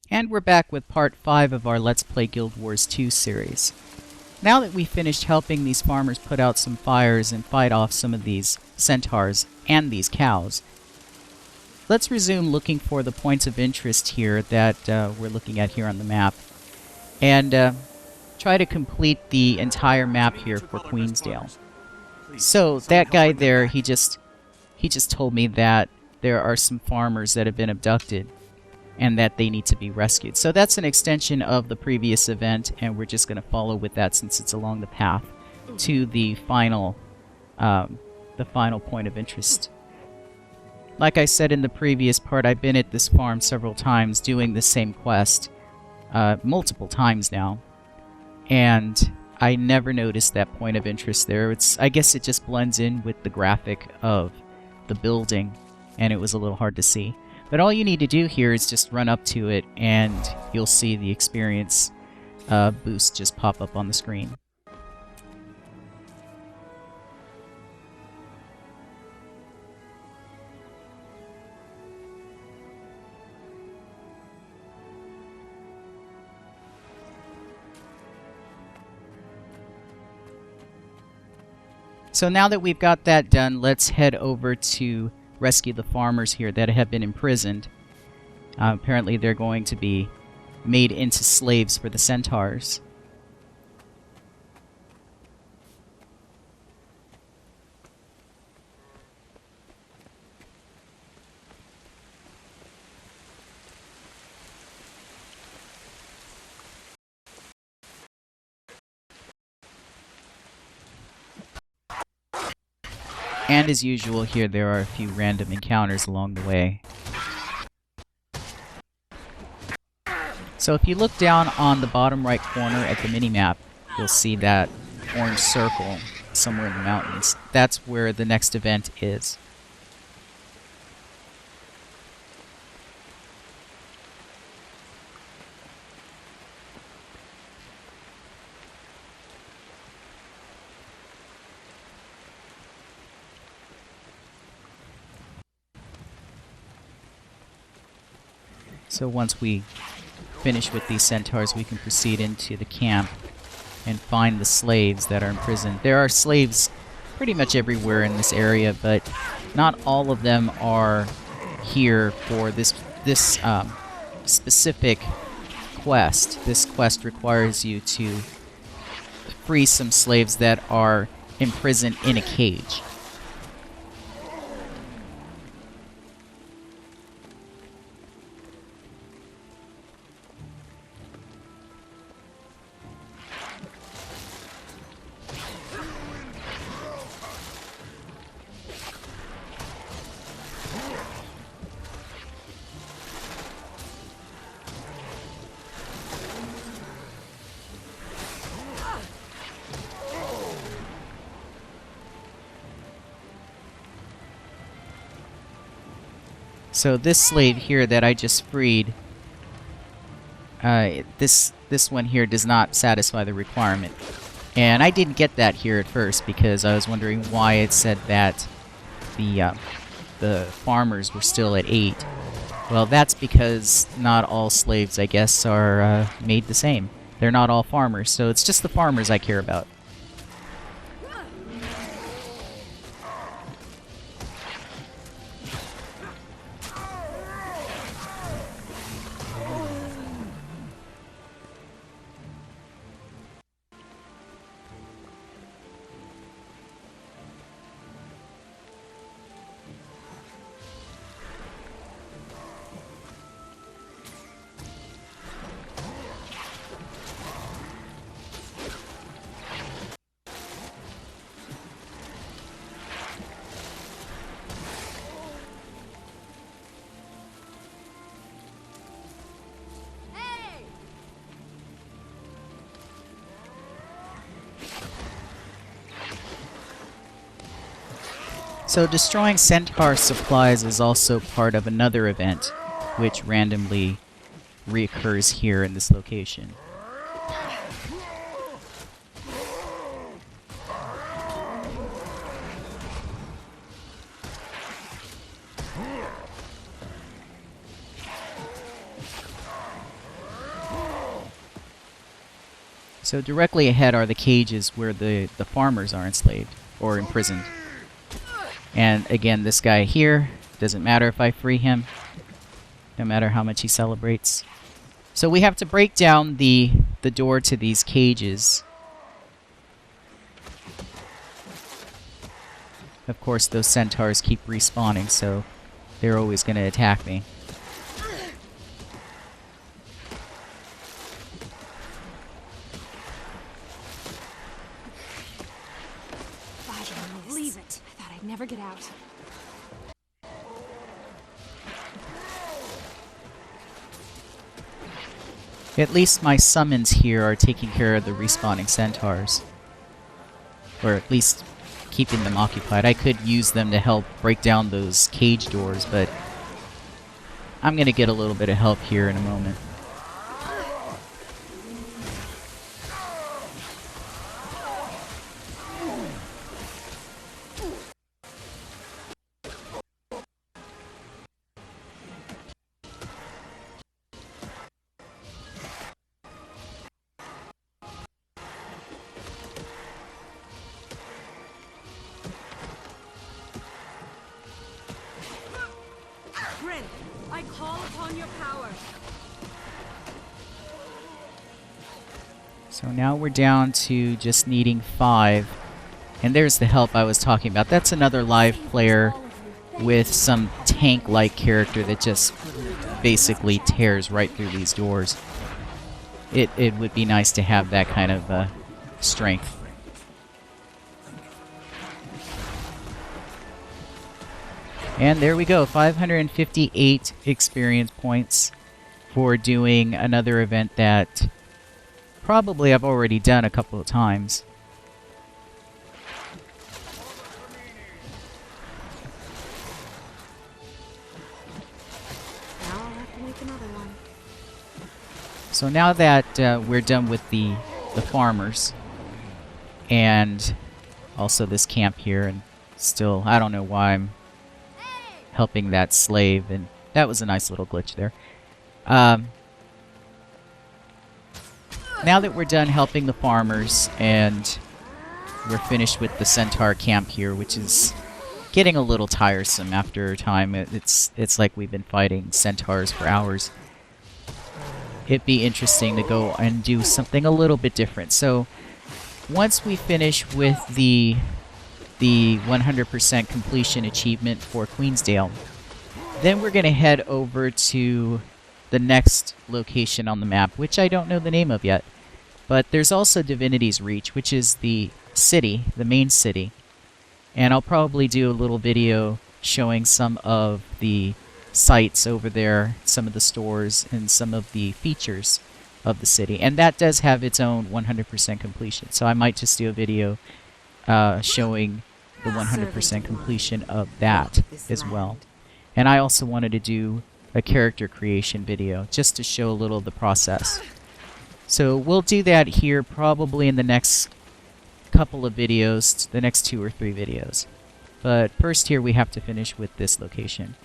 And we're back with part 5 of our Let's Play Guild Wars 2 series. Now that we finished helping these farmers put out some fires and fight off some of these centaurs and these cows, let's resume looking for the points of interest here that we're looking at here on the map, and try to complete the entire map here for Queensdale. So that guy there, he just told me that there are some farmers that have been abducted and that they need to be rescued. So that's an extension of the previous event, and we're just going to follow with that since it's along the path to the final point of interest. Like I said in the previous part, I've been at this farm several times doing the same quest, multiple times now, and I never noticed that point of interest there. I guess it just blends in with the graphic of the building, and it was a little hard to see. But all you need to do here is just run up to it, and you'll see the experience boost just pop up on the screen. So now that we've got that done, let's head over to rescue the farmers here that have been imprisoned. Apparently they're going to be made into slaves for the Centaurs. And as usual here, there are a few random encounters along the way. So if you look down on the bottom right corner at the minimap, you'll see that orange circle somewhere in the mountains. That's where the next event is. So once we finish with these centaurs, we can proceed into the camp and find the slaves that are imprisoned. There are slaves pretty much everywhere in this area, but not all of them are here for this specific quest. This quest requires you to free some slaves that are imprisoned in a cage. So this slave here that I just freed, this one here does not satisfy the requirement. And I didn't get that here at first because I was wondering why it said that the farmers were still at 8. Well, that's because not all slaves, I guess, are made the same. They're not all farmers, so it's just the farmers I care about. So destroying Centaur supplies is also part of another event, which randomly reoccurs here in this location. So directly ahead are the cages where the farmers are enslaved or imprisoned. And again, this guy here, doesn't matter if I free him, no matter how much he celebrates. So we have to break down the door to these cages. Of course, those centaurs keep respawning, so they're always going to attack me. I can't believe it. I thought I'd never get out. At least my summons here are taking care of the respawning centaurs. Or at least keeping them occupied. I could use them to help break down those cage doors, but I'm going to get a little bit of help here in a moment. I call upon your power. So now we're down to just needing 5. And there's the help I was talking about. That's another live player with some tank-like character that just basically tears right through these doors. It would be nice to have that kind of strength. And there we go, 558 experience points for doing another event that probably I've already done a couple of times. Now I'll have to make another one. So now that we're done with the farmers and also this camp here, and still, I don't know why I'm helping that slave, and that was a nice little glitch there. Now that we're done helping the farmers and we're finished with the centaur camp here, which is getting a little tiresome after a time. It's like we've been fighting centaurs for hours. It'd be interesting to go and do something a little bit different. So once we finish with the 100% completion achievement for Queensdale, then we're going to head over to the next location on the map, which I don't know the name of yet. But there's also Divinity's Reach, which is the city, the main city. And I'll probably do a little video showing some of the sites over there, some of the stores, and some of the features of the city. And that does have its own 100% completion. So I might just do a video showing the 100% completion of that as well. And I also wanted to do a character creation video just to show a little of the process. So we'll do that here probably in the next couple of videos, the next 2 or 3 videos. But first here we have to finish with this location.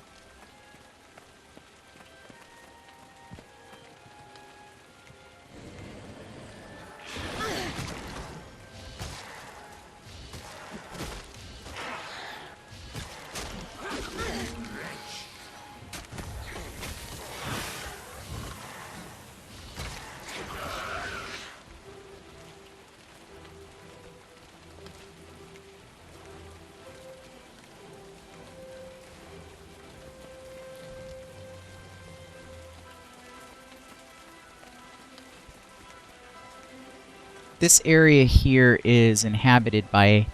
This area here is inhabited by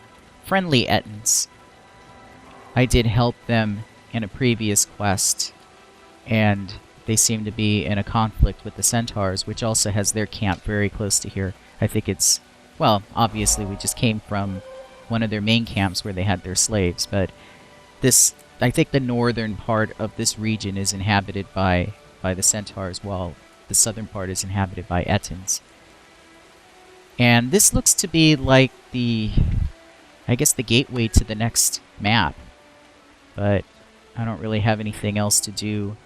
friendly Ettins. I did help them in a previous quest, and they seem to be in a conflict with the Centaurs, which also has their camp very close to here. I think it's, well, obviously we just came from one of their main camps where they had their slaves, but this, I think the northern part of this region is inhabited by the Centaurs, while the southern part is inhabited by Ettins. And this looks to be like the, I guess, the gateway to the next map. But I don't really have anything else to do,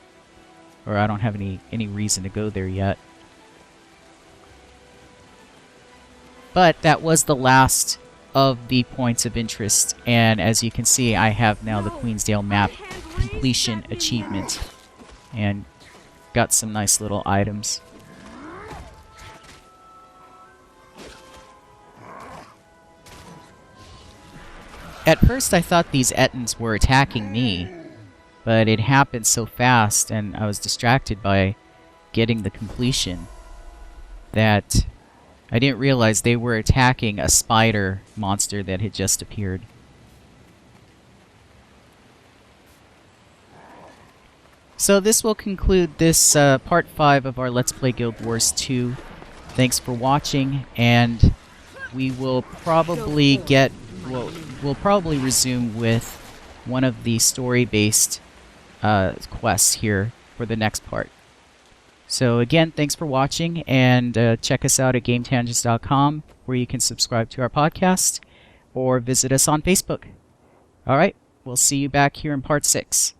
or I don't have any reason to go there yet. But that was the last of the points of interest, and as you can see, I have now the Queensdale map completion achievement, and got some nice little items. At first I thought these Ettins were attacking me, but it happened so fast and I was distracted by getting the completion that I didn't realize they were attacking a spider monster that had just appeared. So this will conclude this part 5 of our Let's Play Guild Wars 2. Thanks for watching, and we will probably we'll probably resume with one of the story-based quests here for the next part. So again, thanks for watching, and check us out at GameTangents.com, where you can subscribe to our podcast, or visit us on Facebook. Alright, we'll see you back here in part 6.